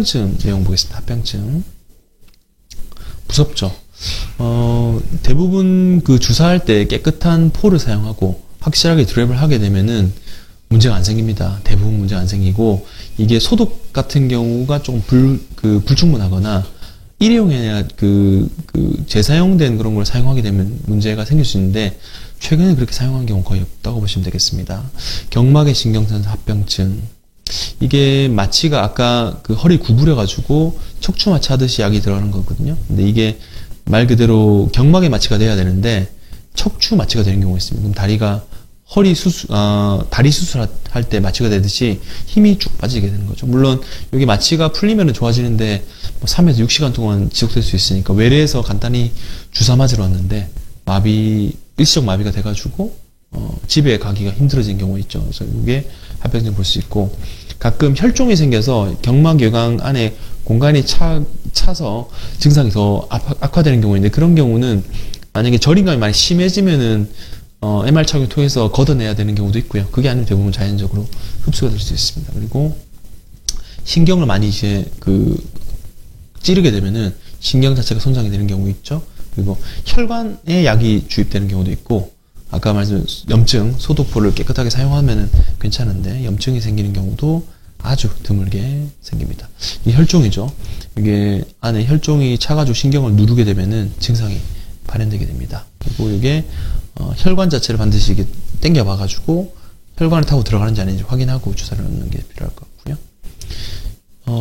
합병증 내용 보겠습니다. 합병증. 무섭죠. 대부분 그 주사할 때 깨끗한 포를 사용하고 확실하게 드랩을 하게 되면은 문제가 안 생깁니다. 대부분 문제가 안 생기고, 이게 소독 같은 경우가 조금 불충분하거나 일회용에 재사용된 그런 걸 사용하게 되면 문제가 생길 수 있는데, 최근에 그렇게 사용한 경우 거의 없다고 보시면 되겠습니다. 경막의 신경탄수 합병증. 이게 마취가 아까 그 허리 구부려가지고 척추 마취 하듯이 약이 들어가는 거거든요. 근데 이게 말 그대로 경막에 마취가 돼야 되는데 척추 마취가 되는 경우가 있습니다. 그럼 다리 수술할 때 마취가 되듯이 힘이 쭉 빠지게 되는 거죠. 물론 여기 마취가 풀리면 좋아지는데 뭐 3에서 6시간 동안 지속될 수 있으니까 외래에서 간단히 주사 맞으러 왔는데 일시적 마비가 돼가지고 집에 가기가 힘들어진 경우가 있죠. 그래서 이게 합병증 볼 수 있고, 가끔 혈종이 생겨서 경막여강 안에 공간이 차서 증상이 더 악화되는 경우인데, 그런 경우는 만약에 저림감이 많이 심해지면은 MR 착용 통해서 걷어내야 되는 경우도 있고요. 그게 아니면 대부분 자연적으로 흡수가 될 수 있습니다. 그리고 신경을 많이 이제 찌르게 되면은 신경 자체가 손상이 되는 경우 있죠. 그리고 혈관에 약이 주입되는 경우도 있고, 아까 말씀드린 염증, 소독포를 깨끗하게 사용하면은 괜찮은데 염증이 생기는 경우도 아주 드물게 생깁니다. 이 혈종이죠. 이게 안에 혈종이 차가지고 신경을 누르게 되면은 증상이 발현되게 됩니다. 그리고 이게 혈관 자체를 반드시 이게 당겨 봐가지고 혈관을 타고 들어가는지 아닌지 확인하고 주사를 넣는 게 필요할 것 같고요.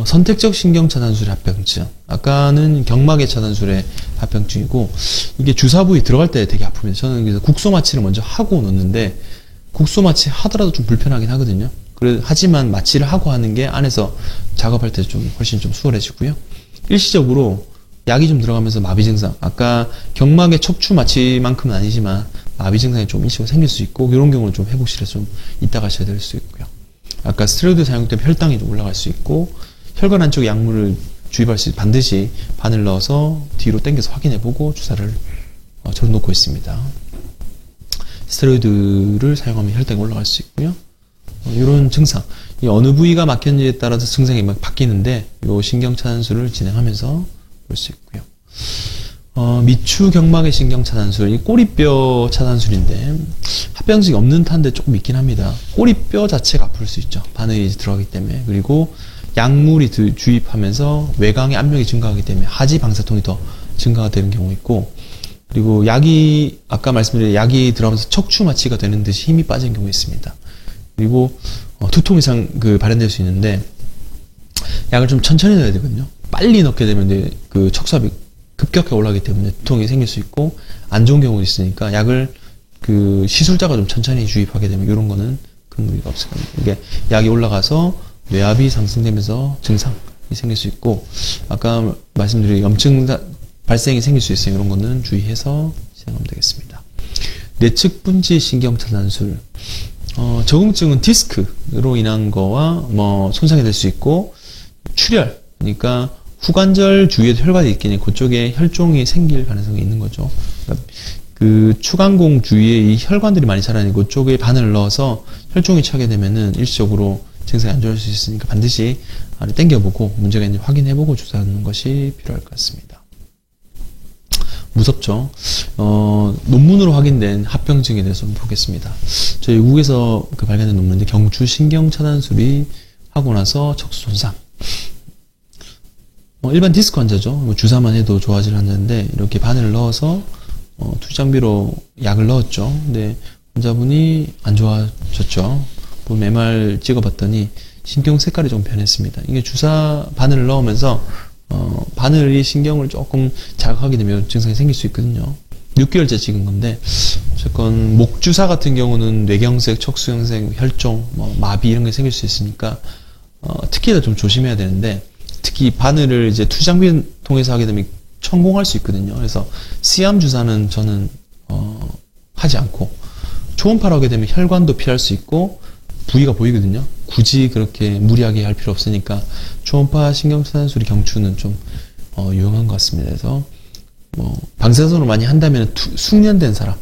선택적 신경차단술의 합병증. 아까는 경막의 차단술의 합병증이고, 이게 주사 부위 들어갈 때 되게 아픕니다. 저는 그래서 국소 마취를 먼저 하고 넣는데, 국소 마취 하더라도 좀 불편하긴 하거든요. 하지만 마취를 하고 하는 게 안에서 작업할 때 좀 훨씬 좀 수월해지고요. 일시적으로 약이 좀 들어가면서 마비 증상, 아까 경막의 척추 마취만큼은 아니지만 마비 증상이 좀 일시적으로 생길 수 있고, 이런 경우는 좀 회복실에서 좀 이따 가셔야 될 수 있고요. 아까 스테로이드 사용 때문에 혈당이 좀 올라갈 수 있고, 혈관 안쪽에 약물을 주입할 수 반드시 바늘 넣어서 뒤로 당겨서 확인해보고 주사를 저는 놓고 있습니다. 스테로이드를 사용하면 혈당이 올라갈 수 있고요. 이런 증상, 이 어느 부위가 막혔는지에 따라서 증상이 막 바뀌는데, 이 신경차단술을 진행하면서 볼 수 있고요. 미추 경막의 신경차단술, 이 꼬리뼈 차단술인데 합병증이 없는 탄데 조금 있긴 합니다. 꼬리뼈 자체가 아플 수 있죠. 바늘이 들어가기 때문에. 그리고 약물이 주입하면서 외곽의 압력이 증가하기 때문에 하지 방사통이 더 증가가 되는 경우 있고, 그리고 아까 말씀드린 약이 들어가면서 척추 마취가 되는 듯이 힘이 빠지는 경우 있습니다. 그리고 두통 이상 발현될 수 있는데, 약을 좀 천천히 넣어야 되거든요. 빨리 넣게 되면 그 척수압이 급격하게 올라가기 때문에 두통이 생길 수 있고 안 좋은 경우도 있으니까, 약을 시술자가 좀 천천히 주입하게 되면 이런 거는 큰 무리가 없을 겁니다. 이게 약이 올라가서 뇌압이 상승되면서 증상이 생길 수 있고, 아까 말씀드린 염증 발생이 생길 수 있어요. 이런 거는 주의해서 진행하면 되겠습니다. 내측 분지 신경차단술. 적응증은 디스크로 인한 거와 손상이 될 수 있고, 출혈, 그러니까 후관절 주위에도 혈관이 있긴 해. 그쪽에 혈종이 생길 가능성이 있는 거죠. 그러니까 추간공 주위에 이 혈관들이 많이 자라니 그쪽에 바늘을 넣어서 혈종이 차게 되면은 일시적으로 증상이 안 좋을 수 있으니까 반드시 당겨보고 문제가 있는지 확인해보고 주사하는 것이 필요할 것 같습니다. 무섭죠. 논문으로 확인된 합병증에 대해서 한번 보겠습니다. 저희 외국에서 발견된 논문인데, 경추 신경차단술이 하고 나서 척수 손상. 일반 디스크 환자죠. 주사만 해도 좋아질 환자인데, 이렇게 바늘을 넣어서 투장비로 약을 넣었죠. 근데 환자분이 안 좋아졌죠. 보면 MR 찍어봤더니 신경 색깔이 좀 변했습니다. 이게 주사 바늘을 넣으면서 바늘이 신경을 조금 자극하게 되면 증상이 생길 수 있거든요. 6개월째 찍은 건데, 어쨌건 목주사 같은 경우는 뇌경색, 척수경색, 혈종, 마비 이런 게 생길 수 있으니까 특히 좀 조심해야 되는데, 특히 바늘을 이제 투장비 통해서 하게 되면 천공할 수 있거든요. 그래서 씨암 주사는 저는 하지 않고, 초음파로 하게 되면 혈관도 피할 수 있고 부위가 보이거든요. 굳이 그렇게 무리하게 할 필요 없으니까 초음파 신경차단술이 경추는 좀 유용한 것 같습니다. 그래서 방사선으로 많이 한다면 숙련된 사람,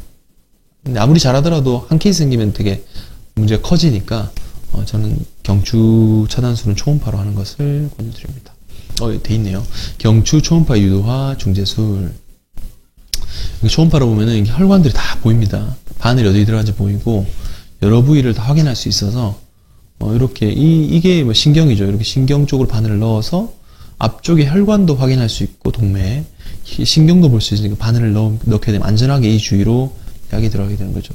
근데 아무리 잘하더라도 한 케이스 생기면 되게 문제가 커지니까 저는 경추 차단술은 초음파로 하는 것을 권유드립니다. 돼 있네요. 경추, 초음파, 유도화, 중재술. 초음파로 보면은 혈관들이 다 보입니다. 바늘이 어디 들어간지 보이고, 여러 부위를 다 확인할 수 있어서, 이렇게, 이게 뭐 신경이죠. 이렇게 신경 쪽으로 바늘을 넣어서, 앞쪽에 혈관도 확인할 수 있고, 동맥, 신경도 볼 수 있으니까 바늘을 넣게 되면 안전하게 이 주위로 약이 들어가게 되는 거죠.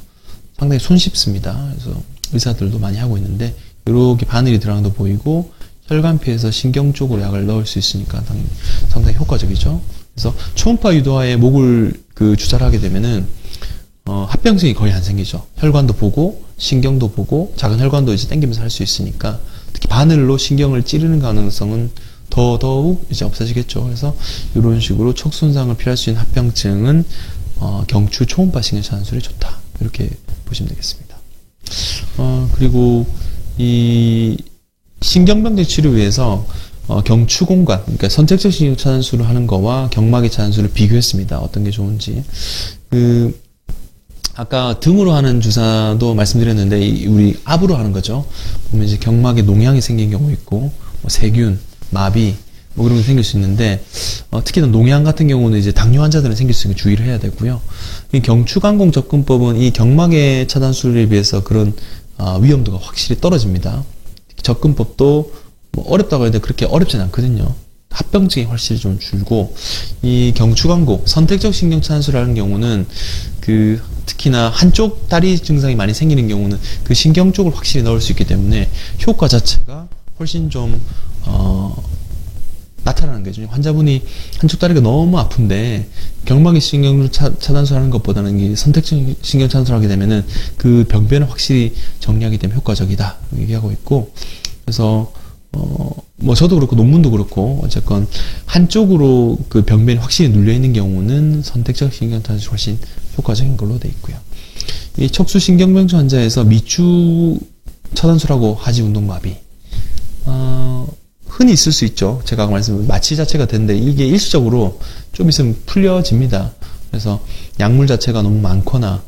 상당히 손쉽습니다. 그래서 의사들도 많이 하고 있는데, 이렇게 바늘이 들어가는 것도 보이고, 혈관피에서 신경 쪽으로 약을 넣을 수 있으니까 상당히 효과적이죠. 그래서 초음파 유도화에 목을 주사를 하게 되면은 합병증이 거의 안 생기죠. 혈관도 보고 신경도 보고 작은 혈관도 이제 당기면서 할 수 있으니까 특히 바늘로 신경을 찌르는 가능성은 더더욱 이제 없어지겠죠. 그래서 이런 식으로 척 손상을 피할 수 있는 합병증은 경추 초음파 신경차단술이 좋다. 이렇게 보시면 되겠습니다. 그리고 이 신경병적 치료 위해서 경추공간, 그러니까 선택적 신경차단술을 하는 거와 경막의 차단술을 비교했습니다. 어떤 게 좋은지. 아까 등으로 하는 주사도 말씀드렸는데, 우리 압으로 하는 거죠. 보면 이제 경막에 농양이 생긴 경우 있고, 뭐 세균, 마비, 뭐 그런 게 생길 수 있는데, 특히나 농양 같은 경우는 이제 당뇨 환자들은 생길 수 있으니까 주의를 해야 되고요. 이 경추강공 접근법은 이 경막의 차단술에 비해서 그런 위험도가 확실히 떨어집니다. 접근법도 뭐 어렵다고 해도 그렇게 어렵진 않거든요. 합병증이 훨씬 좀 줄고, 이 경추강공, 선택적 신경차단술을 하는 경우는 특히나 한쪽 다리 증상이 많이 생기는 경우는 그 신경 쪽을 확실히 넣을 수 있기 때문에 효과 자체가 훨씬 좀 나타나는 거죠. 환자분이 한쪽 다리가 너무 아픈데 경막의 신경을 차단술하는 것보다는 이 선택적 신경차단술을 하게 되면은 그 병변을 확실히 정리하기 때문에 효과적이다 얘기하고 있고, 그래서 뭐 저도 그렇고 논문도 그렇고 어쨌건 한쪽으로 그 병변이 확실히 눌려 있는 경우는 선택적 신경차단술이 훨씬 효과적인 걸로 돼 있고요. 이 척수 신경병증 환자에서 미추 차단술하고 하지 운동마비 흔히 있을 수 있죠. 제가 아까 말씀드린 마취 자체가 되는데 이게 일시적으로 좀 있으면 풀려집니다. 그래서 약물 자체가 너무 많거나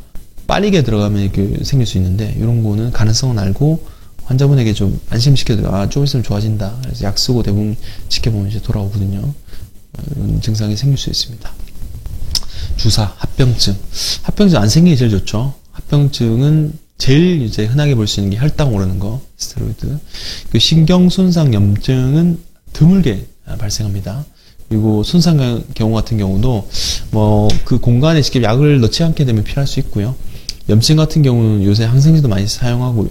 빠르게 들어가면 이렇게 생길 수 있는데, 이런 거는 가능성은 알고 환자분에게 좀 안심시켜드려. 좀 있으면 좋아진다. 그래서 약 쓰고 대부분 지켜보면 이제 돌아오거든요. 이런 증상이 생길 수 있습니다. 주사, 합병증. 합병증 안 생기기 제일 좋죠. 합병증은 제일 이제 흔하게 볼 수 있는 게 혈당 오르는 거, 스테로이드. 신경 손상 염증은 드물게 발생합니다. 그리고 손상 경우 같은 경우도 뭐 그 공간에 직접 약을 넣지 않게 되면 필요할 수 있고요. 염증 같은 경우는 요새 항생제도 많이 사용하고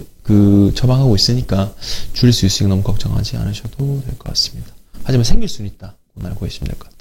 처방하고 있으니까 줄일 수 있으니까 너무 걱정하지 않으셔도 될 것 같습니다. 하지만 생길 수는 있다. 알고 계시면 될 것 같아요.